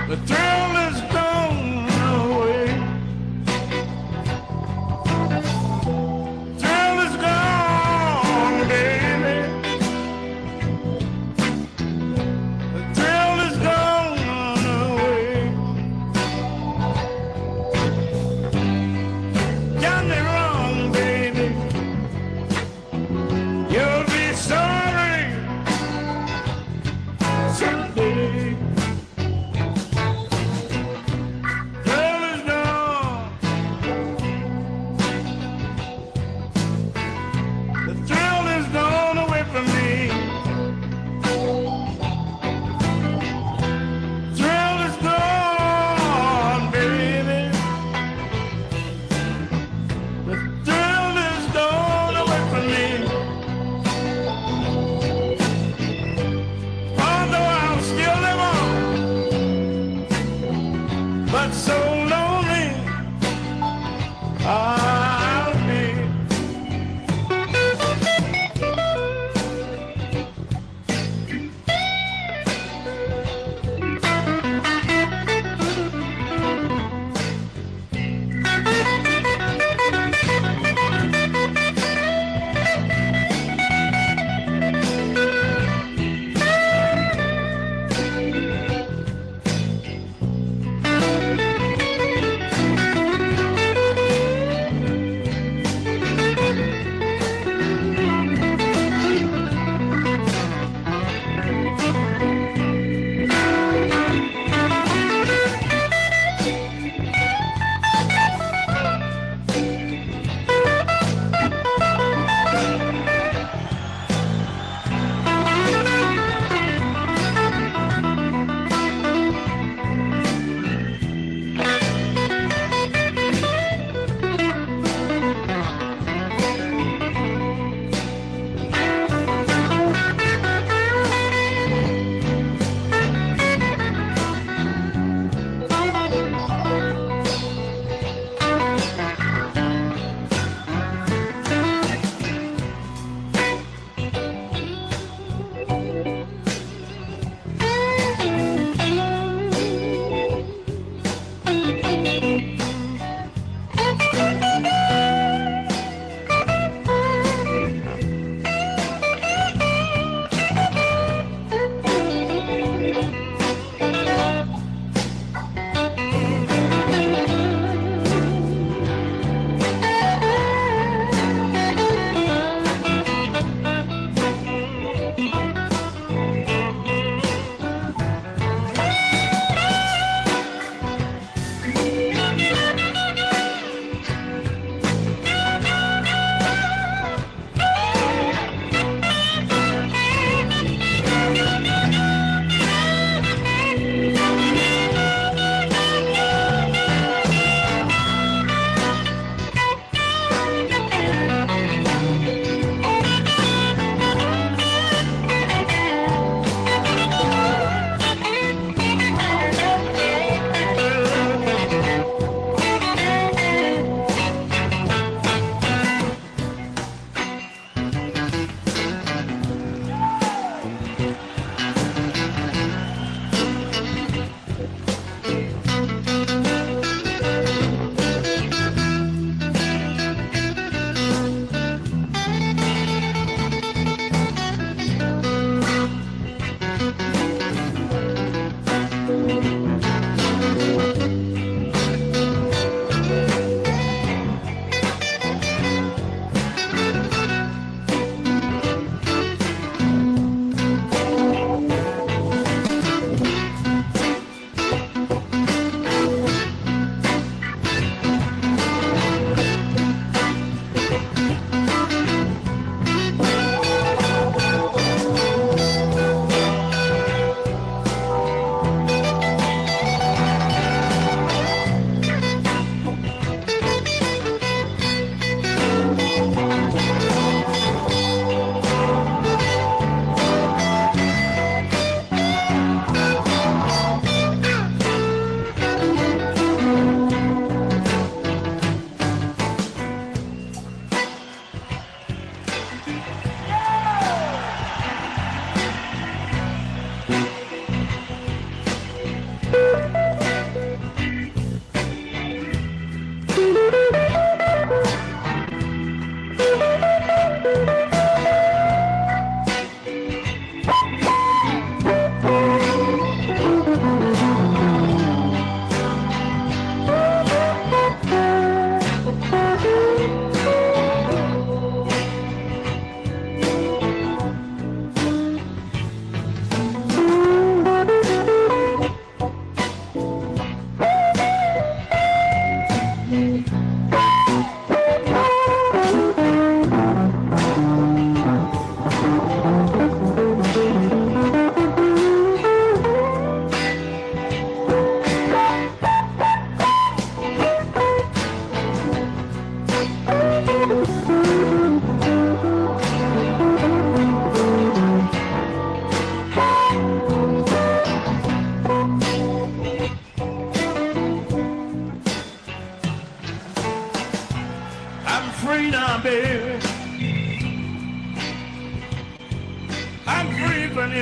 The thrill is gone away. Thrill is gone, baby. The thrill is gone away. Got me wrong, baby. You'll be sorry someday.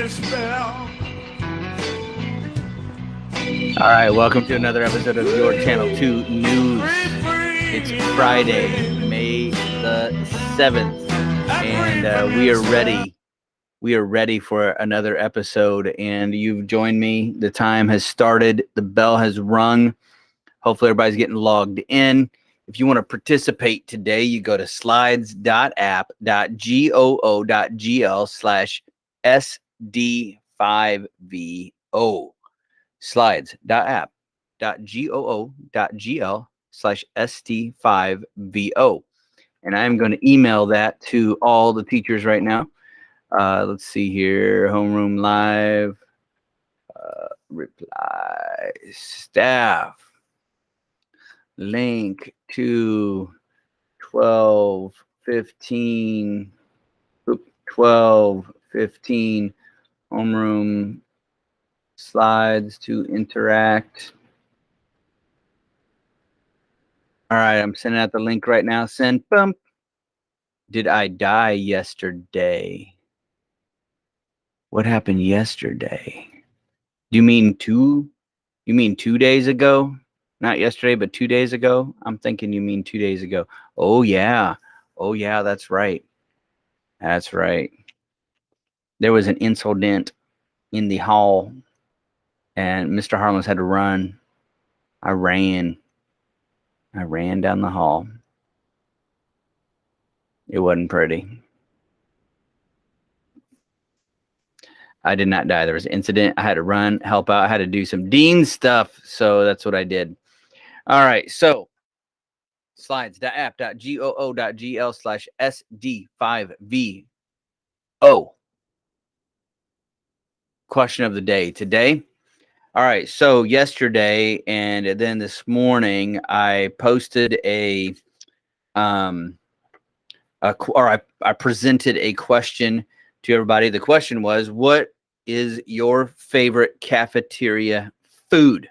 every spell. All right, welcome to another episode of your Channel 2 News. It's Friday, May the 7th, and we are ready. We are ready for another episode, and you've joined me. The time has started. The bell has rung. Hopefully everybody's getting logged in. If you want to participate today, you go to slides.app.goo.gl/SD5VO. slides.app.goo.gl/SD5VO. And I'm going to email that to all the teachers right now. Let's see here. Homeroom Live. Reply. Staff. Link to 12:15 homeroom slides to interact. All right, I'm sending out the link right now. Send. Bump. Did I die yesterday? What happened yesterday? Do you mean 2 days ago? Not yesterday, but 2 days ago? I'm thinking you mean 2 days ago. Oh yeah, that's right. That's right. There was an incident in the hall, and Mr. Harmless had to run. I ran down the hall. It wasn't pretty. I did not die. There was an incident. I had to run, help out. I had to do some dean stuff, so that's what I did. All right, so slides.app.goo.gl/SD5VO. Question of the day today. All right, so yesterday and then this morning, I posted I presented a question to everybody. The question was, what is your favorite cafeteria food?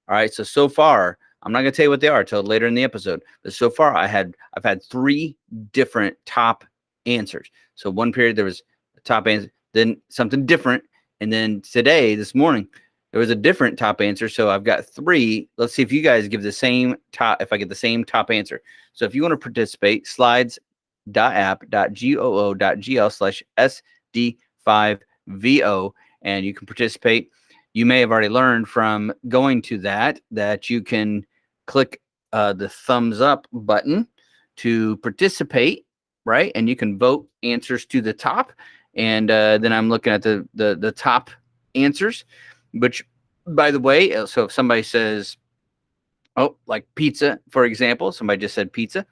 All right, so far, I'm not going to tell you what they are until later in the episode, but so far I've had 3 different top answers. So one period there was a top answer, then something different, and then this morning, there was a different top answer. So I've got 3. Let's see if you guys give the same top, if I get the same top answer. So if you want to participate, slides.app.goo.gl/SD5VO, and you can participate. You may have already learned from going to that you can click the thumbs up button to participate, right? And you can vote answers to the top. And then I'm looking at the top answers, which, by the way, so if somebody says, like pizza, for example, somebody just said pizza.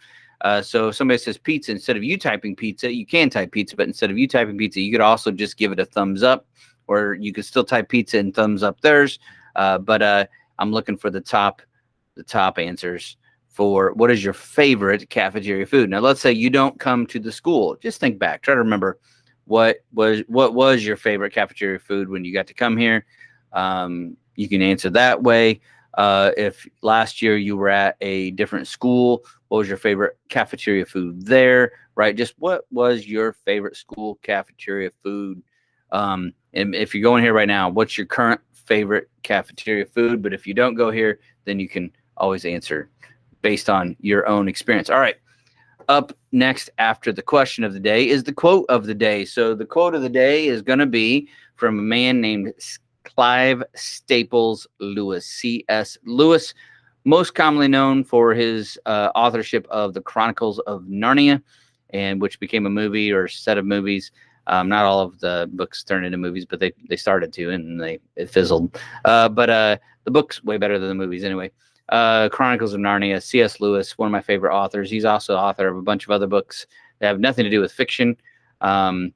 So if somebody says pizza, instead of you typing pizza, you can type pizza, but instead of you typing pizza, you could also just give it a thumbs up, or you could still type pizza and thumbs up theirs. But I'm looking for the top answers for what is your favorite cafeteria food. Now, let's say you don't come to the school. Just think back. Try to remember what was your favorite cafeteria food when you got to come here. You can answer that way. If last year you were at a different school, what was your favorite cafeteria food there, right? Just what was your favorite school cafeteria food? And if you're going here right now, what's your current favorite cafeteria food? But if you don't go here, then you can always answer based on your own experience. All right. Up next after the question of the day is the quote of the day. So the quote of the day is going to be from a man named Clive Staples Lewis, C.S. Lewis, most commonly known for his authorship of the Chronicles of Narnia, and which became a movie or set of movies. Not all of the books turned into movies, but they started to, and it fizzled. But the book's way better than the movies anyway. Chronicles of Narnia, C.S. Lewis, one of my favorite authors. He's also the author of a bunch of other books that have nothing to do with fiction, and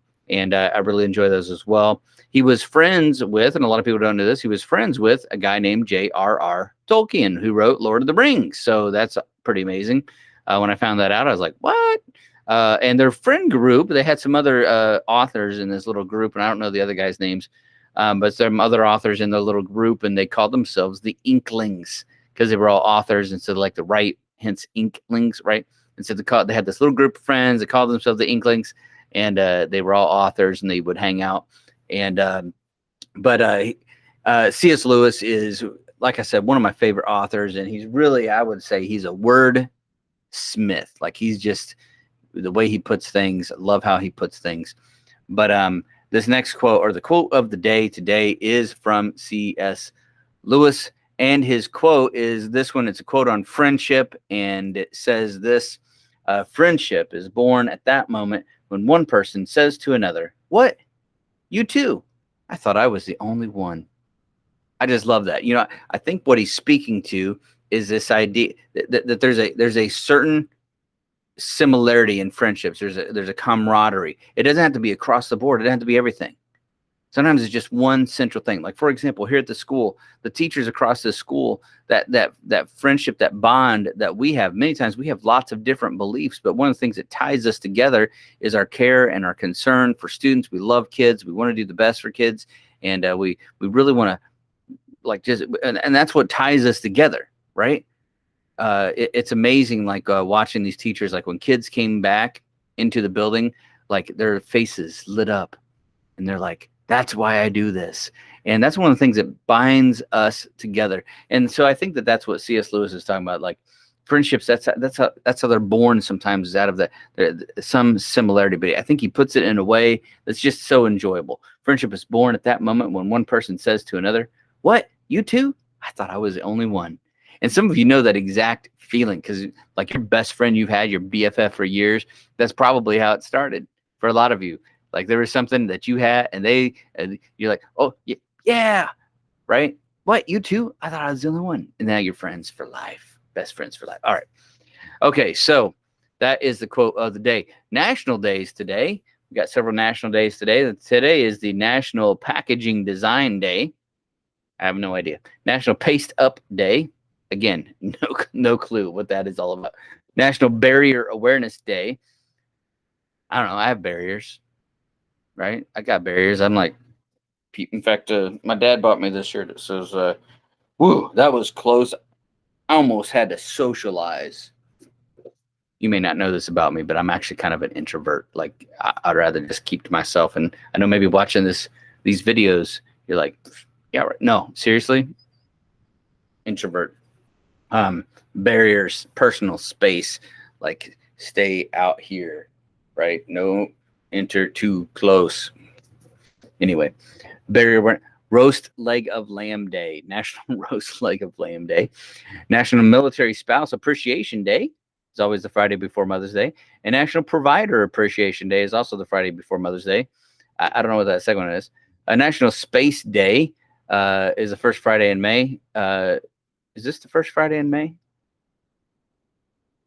I really enjoy those as well. He was friends with, and a lot of people don't know this, he was friends with a guy named J.R.R. Tolkien, who wrote Lord of the Rings. So that's pretty amazing. When I found that out, I was like, what? And their friend group, they had some other authors in this little group, and I don't know the other guys' names, but some other authors in the little group, and they called themselves the Inklings because they were all authors instead of like the right, hence Inklings, right? And so they had this little group of friends. They called themselves the Inklings, and they were all authors, and they would hang out And but C.S. Lewis is, like I said, one of my favorite authors, and he's really, I would say, he's a word smith. Like he's just the way he puts things. I love how he puts things. But this next quote, or the quote of the day today, is from C.S. Lewis, and his quote is this one. It's a quote on friendship, and it says this: "Friendship is born at that moment when one person says to another, 'What? You too? I thought I was the only one.'" I just love that. I think what he's speaking to is this idea that there's a certain similarity in friendships. There's a camaraderie. It doesn't have to be across the board. It doesn't have to be everything. Sometimes it's just one central thing. Like, for example, here at the school, the teachers across the school, that friendship, that bond that we have, many times we have lots of different beliefs, but one of the things that ties us together is our care and our concern for students. We love kids. We want to do the best for kids. And we really want to, like, just, and that's what ties us together, right? It's amazing, like watching these teachers, like when kids came back into the building, like their faces lit up, and they're like, "That's why I do this." And that's one of the things that binds us together. And so I think that that's what C.S. Lewis is talking about, like friendships. That's how they're born. Sometimes is out of some similarity, but I think he puts it in a way that's just so enjoyable. Friendship is born at that moment when one person says to another, "What? You too? I thought I was the only one." And some of you know that exact feeling, because like your best friend you've had, your BFF for years, that's probably how it started for a lot of you. Like there was something that you had, and you're like, "Oh yeah, right? What, you too? I thought I was the only one." And now you're friends for life, best friends for life. All right, okay. So that is the quote of the day. National days today. We got several national days today. Today is the National Packaging Design Day. I have no idea. National Paste Up Day. Again, no clue what that is all about. National Barrier Awareness Day. I don't know. I have barriers, right? I got barriers. I'm like, in fact, my dad bought me this shirt that says, "Woo, that was close. I almost had to socialize." You may not know this about me, but I'm actually kind of an introvert. Like I'd rather just keep to myself. And I know maybe watching these videos, you're like, "Yeah, right." No, seriously, introvert. Barriers, personal space, like stay out here, right? No enter too close. Anyway, barrier roast leg of lamb day, National Roast Leg of Lamb Day, National Military Spouse Appreciation Day is always the Friday before Mother's Day, and National Provider Appreciation Day is also the Friday before Mother's Day. I don't know what that second one is. National Space Day is the first Friday in May. Is this the first Friday in May?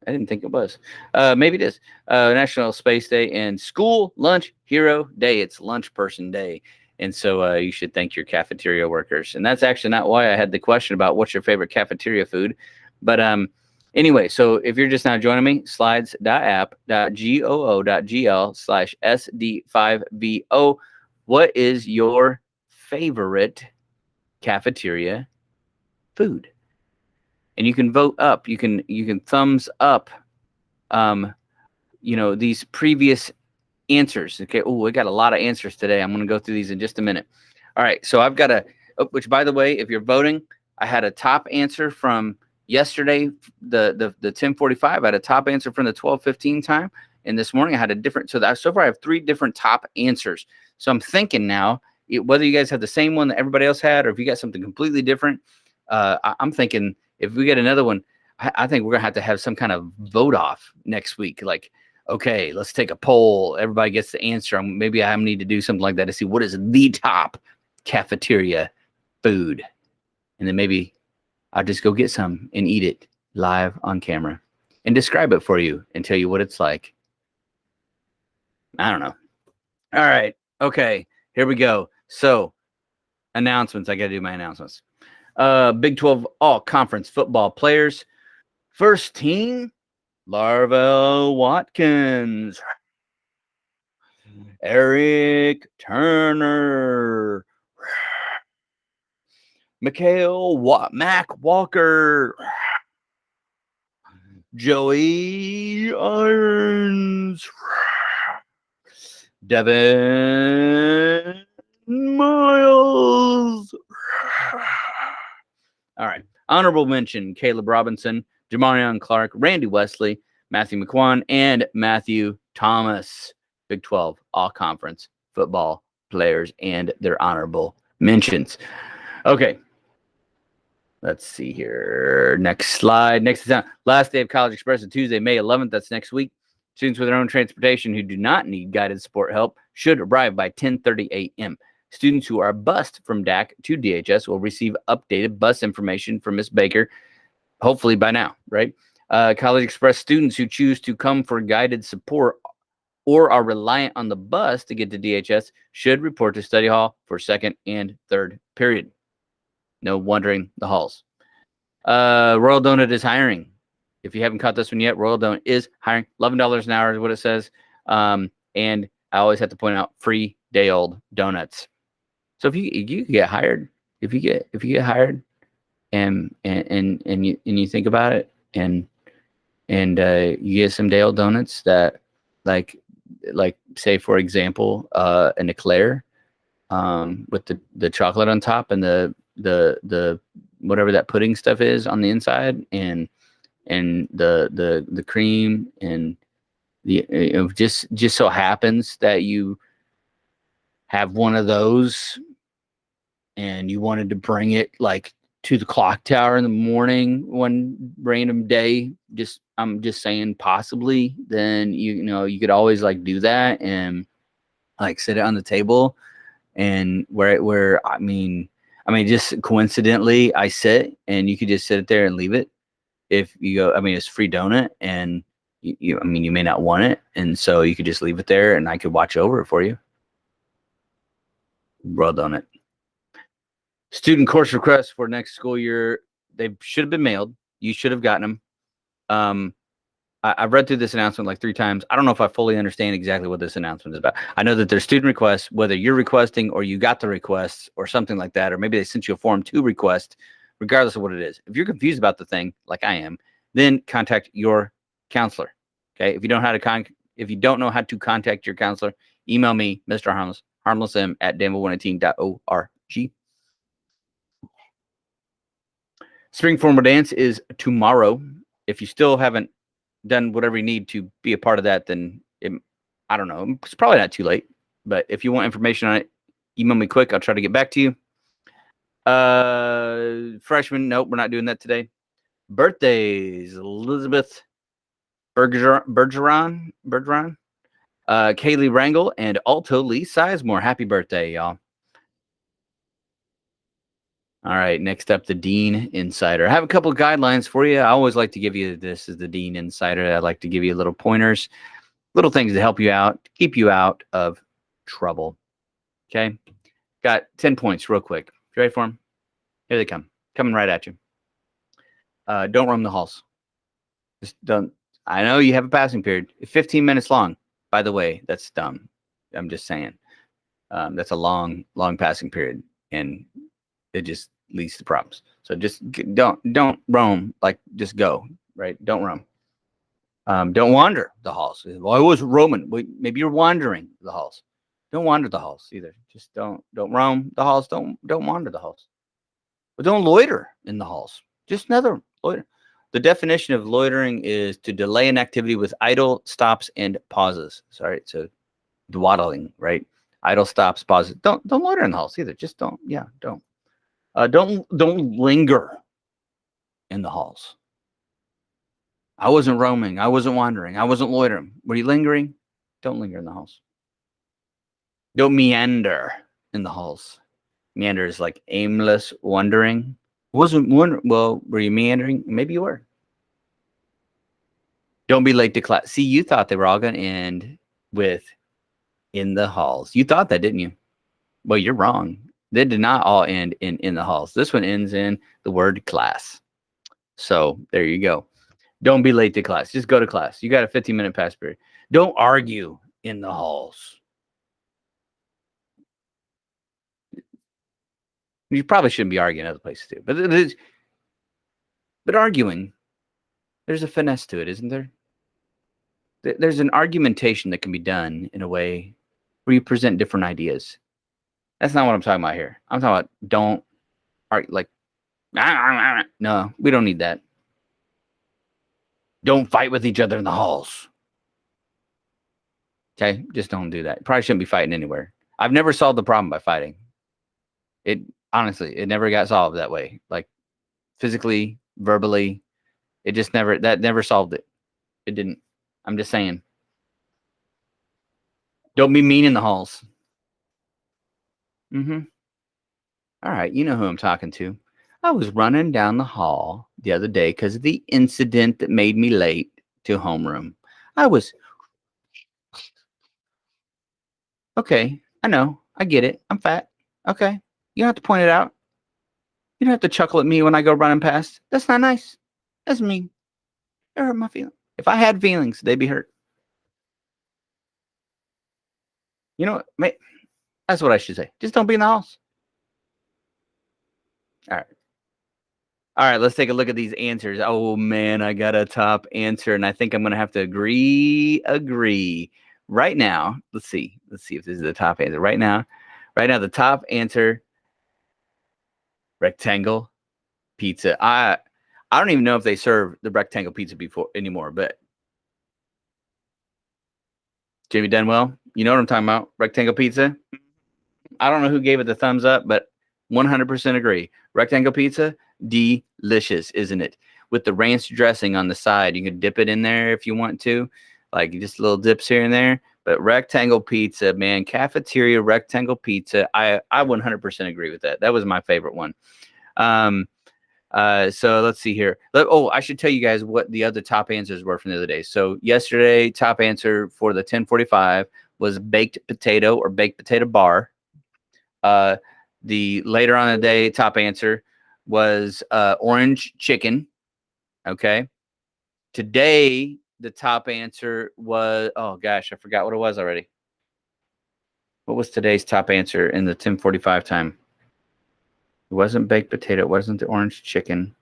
I didn't think it was. Maybe it is. National Space Day and School Lunch Hero Day. It's Lunch Person Day. And so you should thank your cafeteria workers. And that's actually not why I had the question about what's your favorite cafeteria food. But anyway, so if you're just now joining me, slides.app.goo.gl/SD5VO. What is your favorite cafeteria food? And you can vote up. You can thumbs up these previous answers. Okay. Oh, we got a lot of answers today. I'm going to go through these in just a minute. All right. So I've got which, by the way, if you're voting, I had a top answer from yesterday, the 10:45. I had a top answer from the 12:15 time. And this morning I had a different. So far I have 3 different top answers. So I'm thinking now, whether you guys have the same one that everybody else had, or if you got something completely different, I'm thinking if we get another one, I think we're going to have some kind of vote off next week. Like, okay, let's take a poll. Everybody gets the answer. Maybe I need to do something like that to see what is the top cafeteria food. And then maybe I'll just go get some and eat it live on camera and describe it for you and tell you what it's like. I don't know. All right. Okay. Here we go. So announcements. I got to do my announcements. Big 12 all conference football players. First team, Larvell Watkins, Eric Turner, Mac Walker, Joey Irons, Devin Miles. All right. Honorable mention: Caleb Robinson, Jamarion Clark, Randy Wesley, Matthew McQuan, and Matthew Thomas. Big 12 all conference football players and their honorable mentions. Okay. Let's see here. Next slide. Next is last day of College Express is Tuesday, May 11th. That's next week. Students with their own transportation who do not need guided support help should arrive by 10:30 a.m. Students who are bused from DAC to DHS will receive updated bus information from Ms. Baker, hopefully by now, right? College Express students who choose to come for guided support or are reliant on the bus to get to DHS should report to study hall for second and third period. No wandering the halls. Royal Donut is hiring. If you haven't caught this one yet, Royal Donut is hiring. $11 an hour is what it says. And I always have to point out free day old donuts. So if you get hired, if you get hired, and you think about it, and you get some day old donuts that like say for example an eclair with the chocolate on top and the whatever that pudding stuff is on the inside, and the cream, and just so happens that you have one of those and you wanted to bring it like to the clock tower in the morning one random day, I'm just saying possibly, then you could always like do that and like sit it on the table, and where I mean just coincidentally I sit, and you could just sit it there and leave it. If you go, it's free donut, and you may not want it, and so you could just leave it there and I could watch over it for you. Royal Donut. Student course requests for next school year, they should have been mailed. You should have gotten them. I've read through this announcement like 3 times. I don't know if I fully understand exactly what this announcement is about. I know that there's student requests, whether you're requesting or you got the requests or something like that, or maybe they sent you a form to request, regardless of what it is. If you're confused about the thing, like I am, then contact your counselor. Okay. If you don't know how to contact your counselor, email me, Mr. Harmless, harmlessm@danville118.org. Spring formal dance is tomorrow. If you still haven't done whatever you need to be a part of that, then I don't know. It's probably not too late. But if you want information on it, email me quick. I'll try to get back to you. Freshman, nope, we're not doing that today. Birthdays: Elizabeth Bergeron, Kaylee Rangel, and Alto Lee Sizemore. Happy birthday, y'all. All right, next up, the Dean Insider. I have a couple of guidelines for you. I always like to give you this as the Dean Insider. I like to give you little pointers, little things to help you out, keep you out of trouble. Okay? Got 10 points real quick. You ready for them? Here they come. Coming right at you. Don't roam the halls. Just don't. I know you have a passing period. 15 minutes long. By the way, that's dumb. I'm just saying. That's a long passing period. And it just leads to problems. So just don't roam. Like, just go, right? Don't roam. Don't wander the halls. Well, I was roaming. Maybe you're wandering the halls. Don't wander the halls either. Just don't roam the halls. Don't wander the halls. But don't loiter in the halls. Just another loiter. The definition of loitering is to delay an activity with idle stops and pauses. Sorry, so dawdling, right? Idle stops, pauses. Don't loiter in the halls either. Just don't. Yeah, don't. Don't linger in the halls. I wasn't roaming. I wasn't wandering. I wasn't loitering. Were you lingering? Don't linger in the halls. Don't meander in the halls. Meander is like aimless wandering. Wasn't wondering. Well, were you meandering? Maybe you were. Don't be late to class. See, you thought they were all going to end with in the halls. You thought that, didn't you? Well, you're wrong. They did not all end in the halls. This one ends in the word class. So there you go. Don't be late to class. Just go to class. You got a 15-minute pass period. Don't argue in the halls. You probably shouldn't be arguing other places too. But arguing, there's a finesse to it, isn't there? There's an argumentation that can be done in a way where you present different ideas. That's not what I'm talking about here. I'm talking about don't like no, we don't need that. Don't fight with each other in the halls. Okay, just don't do that. Probably shouldn't be fighting anywhere. I've never solved the problem by fighting. It honestly, it never got solved that way. Like physically, verbally, it just never solved it. It didn't. I'm just saying. Don't be mean in the halls. Mm-hmm. All right, you know who I'm talking to. I was running down the hall the other day because of the incident that made me late to homeroom. I was okay. I know. I get it. I'm fat. Okay. You don't have to point it out. You don't have to chuckle at me when I go running past. That's not nice. That's mean. It hurt my feelings. If I had feelings, they'd be hurt. You know what? That's what I should say. Just don't be in the house. All right. All right. Let's take a look at these answers. Oh, man. I got a top answer, and I think I'm going to have to agree. Right now, let's see. Let's see if this is the top answer. Right now, the top answer, rectangle pizza. I don't even know if they serve the rectangle pizza anymore, but Jamie Denwell, you know what I'm talking about? Rectangle pizza. I don't know who gave it the thumbs up, but 100% agree. Rectangle pizza, delicious, isn't it? With the ranch dressing on the side, you can dip it in there if you want to, like just little dips here and there. But rectangle pizza, man, cafeteria rectangle pizza, I 100% agree with that. That was my favorite one. So let's see here. I should tell you guys what the other top answers were from the other day. So yesterday, top answer for the 1045 was baked potato or baked potato bar. The later on in the day, top answer was orange chicken. Okay. Today, the top answer was, oh gosh, I forgot what it was already. What was today's top answer in the 1045 time? It wasn't baked potato. It wasn't the orange chicken.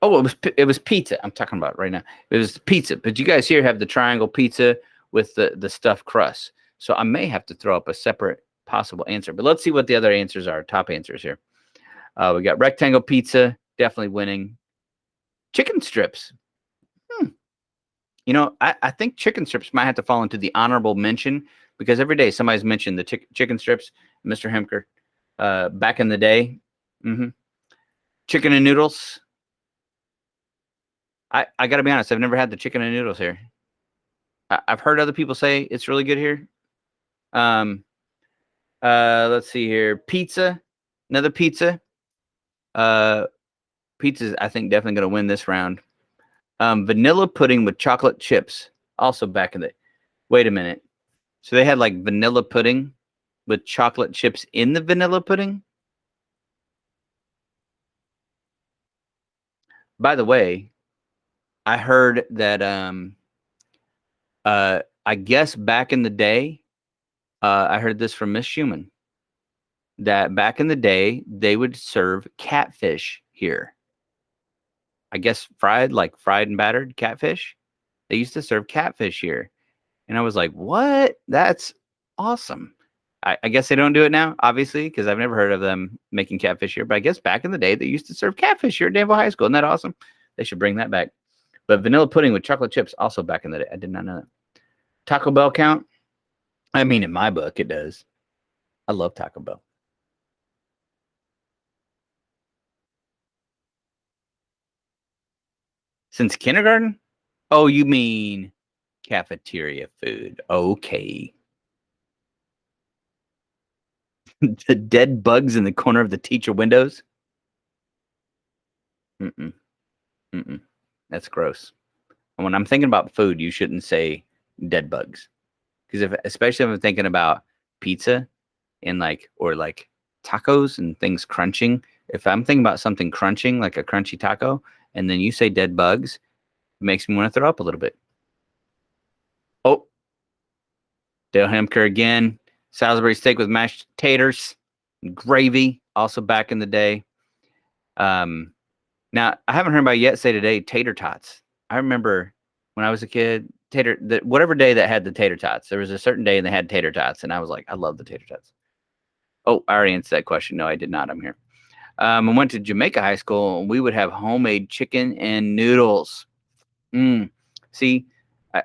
Oh, it was pizza. I'm talking about right now. It was pizza. But you guys here have the triangle pizza with the stuffed crust. So I may have to throw up a separate possible answer. But let's see what the other answers are. Top answers here. We got rectangle pizza, definitely winning. Chicken strips. You know, I think chicken strips might have to fall into the honorable mention because every day somebody's mentioned the chicken strips. Mr. Hemker, back in the day. Chicken and noodles. I got to be honest. I've never had the chicken and noodles here. I've heard other people say it's really good here. Let's see here. Pizza, another pizza. Pizza's, I think, definitely going to win this round. Vanilla pudding with chocolate chips. Also back in the. Wait a minute. So they had like vanilla pudding with chocolate chips in the vanilla pudding. By the way, I heard that I guess back in the day, I heard this from Miss Schumann, that back in the day they would serve catfish here. I guess fried and battered catfish. They used to serve catfish here. And I was like, what? That's awesome. I guess they don't do it now, obviously, because I've never heard of them making catfish here. But I guess back in the day, they used to serve catfish here at Danville High School. Isn't that awesome? They should bring that back. But vanilla pudding with chocolate chips, also back in the day. I did not know that. Taco Bell count? I mean, in my book, it does. I love Taco Bell. Since kindergarten? Oh, you mean cafeteria food. Okay. The dead bugs in the corner of the teacher windows? Mm-mm. Mm-mm. That's gross. And when I'm thinking about food, you shouldn't say dead bugs. Because especially if I'm thinking about pizza and or tacos and things crunching, if I'm thinking about something crunching, like a crunchy taco, and then you say dead bugs, it makes me want to throw up a little bit. Oh, Dale Hemker again. Salisbury steak with mashed taters and gravy, also back in the day. Now, I haven't heard about yet say today tater tots. I remember when I was a kid, whatever day that had the tater tots. There was a certain day and they had tater tots, and I was like, I love the tater tots. Oh, I already answered that question. No, I did not. I'm here. I went to Jamaica High School, and we would have homemade chicken and noodles. See,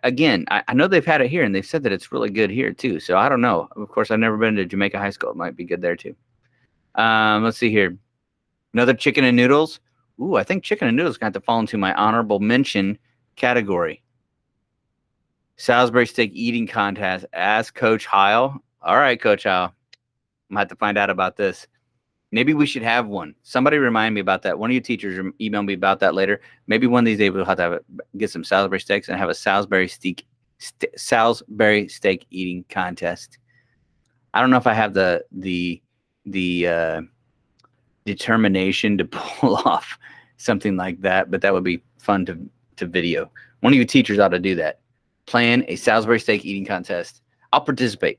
again, I know they've had it here, and they've said that it's really good here too. So I don't know. Of course, I've never been to Jamaica High School. It might be good there too. Let's see here. Another chicken and noodles. Ooh, I think chicken and noodles got to fall into my honorable mention category. Salisbury steak eating contest. Ask Coach Heil. All right, Coach Heil. I'm gonna have to find out about this. Maybe we should have one. Somebody remind me about that. One of you teachers email me about that later. Maybe one of these days we'll have to get some Salisbury steaks and have a Salisbury steak eating contest. I don't know if I have the determination to pull off something like that, but that would be fun to video. One of you teachers ought to do that. Plan a Salisbury steak eating contest. I'll participate.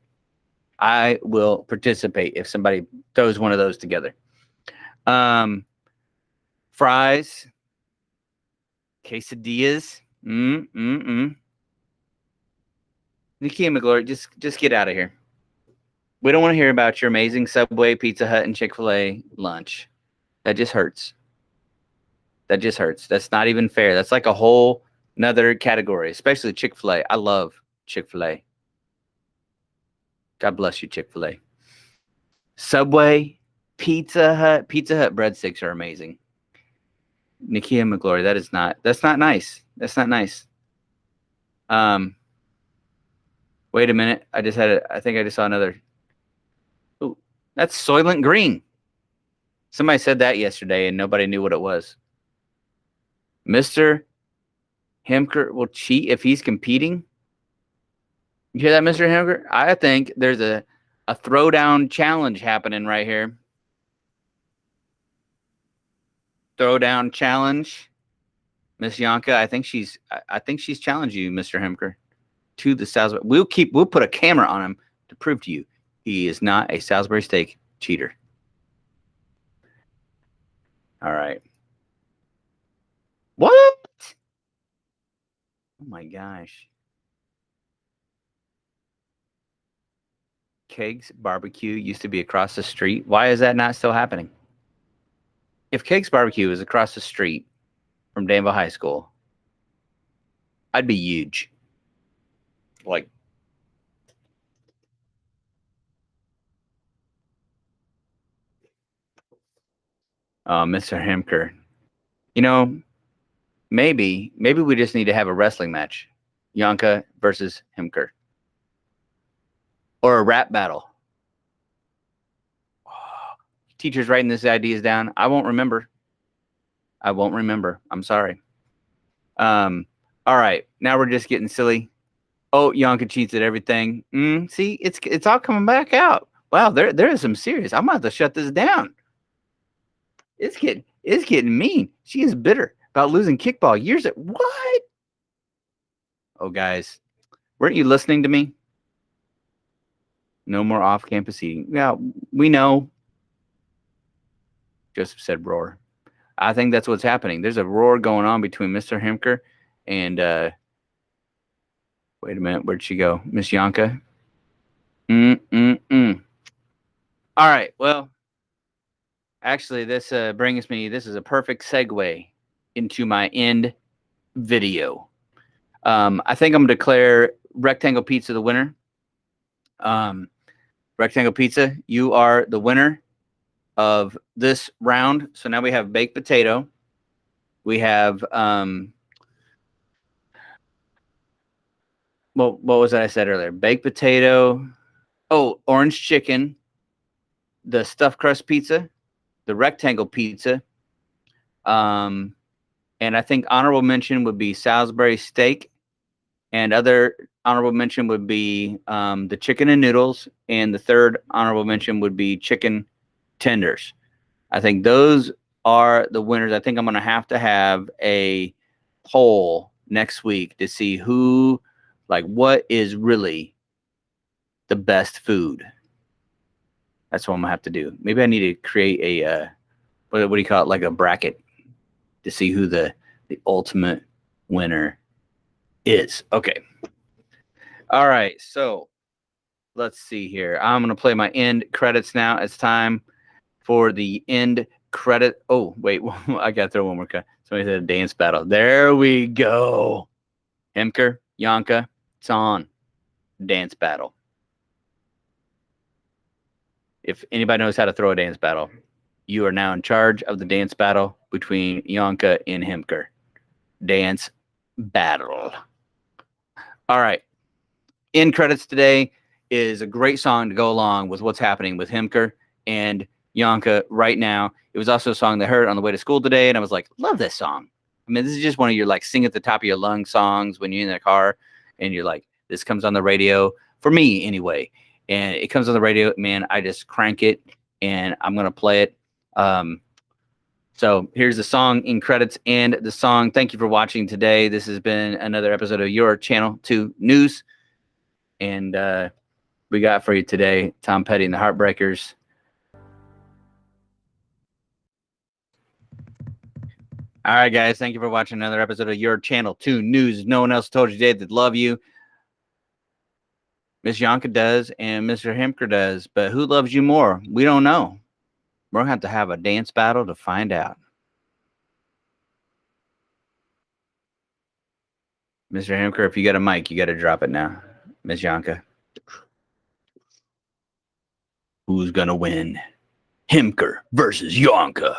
I will participate if somebody throws one of those together. Fries, quesadillas. Nikki and McGlory, just get out of here. We don't want to hear about your amazing Subway, Pizza Hut, and Chick-fil-A lunch. That just hurts. That just hurts. That's not even fair. That's like a whole another category, especially Chick-fil-A. I love Chick-fil-A. God bless you, Chick-fil-A. Subway, Pizza Hut breadsticks are amazing. Nikia McGlory, that's not nice. That's not nice. Wait a minute. I think I just saw another. Ooh, that's Soylent Green. Somebody said that yesterday and nobody knew what it was. Mr. Hemker will cheat if he's competing. You hear that, Mr. Hemker? I think there's a throwdown challenge happening right here. Throwdown challenge. Miss Yanka, I think she's challenged you, Mr. Hemker, to the Salisbury. We'll put a camera on him to prove to you he is not a Salisbury steak cheater. All right. What? Oh my gosh. Kegs Barbecue used to be across the street. Why is that not still happening? If Kegs Barbecue is across the street from Danville High School, I'd be huge. Like, Mr. Hemker, you know, maybe we just need to have a wrestling match, Yanka versus Hemker, or a rap battle. Teachers writing these ideas down. I won't remember. I'm sorry. All right. Now we're just getting silly. Oh, Yanka cheats at everything. See, it's all coming back out. Wow, there is some serious. I'm about to shut this down. It's getting mean. She is bitter about losing kickball years at what? Oh, guys, weren't you listening to me? No more off-campus eating. Yeah, we know. Joseph said roar. I think that's what's happening. There's a roar going on between Mr. Hemker and wait a minute, where'd she go? Miss Yanka. All right, well, actually, this brings me, this is a perfect segue into my end video. I think I'm going to declare Rectangle Pizza the winner. Rectangle Pizza, you are the winner of this round. So now we have baked potato. We have, well, what was that I said earlier? Baked potato. Oh, orange chicken. The stuffed crust pizza. The rectangle pizza. And I think honorable mention would be Salisbury steak. And other honorable mention would be the chicken and noodles. And the third honorable mention would be chicken tenders. I think those are the winners. I think I'm going to have a poll next week to see who, like, what is really the best food. That's what I'm going to have to do. Maybe I need to create a, what do you call it? Like a bracket to see who the ultimate winner is. Okay. All right. So let's see here. I'm going to play my end credits now. It's time for the end credit. Oh, wait. I got to throw one more cut. Somebody said a dance battle. There we go. Hemker, Yanka, it's on. Dance battle. If anybody knows how to throw a dance battle, you are now in charge of the dance battle between Yanka and Hemker. Dance battle. All right. End credits today is a great song to go along with what's happening with Hemker and Yanka right now. It was also a song that I heard on the way to school today, and I was like, love this song. I mean, this is just one of your like sing at the top of your lung songs when you're in the car and you're like, this comes on the radio for me anyway. And it comes on the radio, man, I just crank it and I'm going to play it. So here's the song in credits and the song. Thank you for watching today. This has been another episode of your Channel 2 News. And we got for you today Tom Petty and the Heartbreakers. All right, guys. Thank you for watching another episode of your Channel 2 News. No one else told you today that love you. Miss Yanka does and Mr. Hemker does. But who loves you more? We don't know. We're going to have a dance battle to find out. Mr. Hemker, if you got a mic, you got to drop it now. Miss Yanka. Who's going to win? Hemker versus Yanka.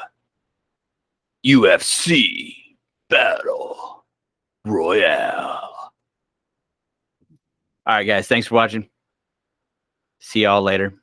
UFC Battle Royale. All right, guys. Thanks for watching. See y'all later.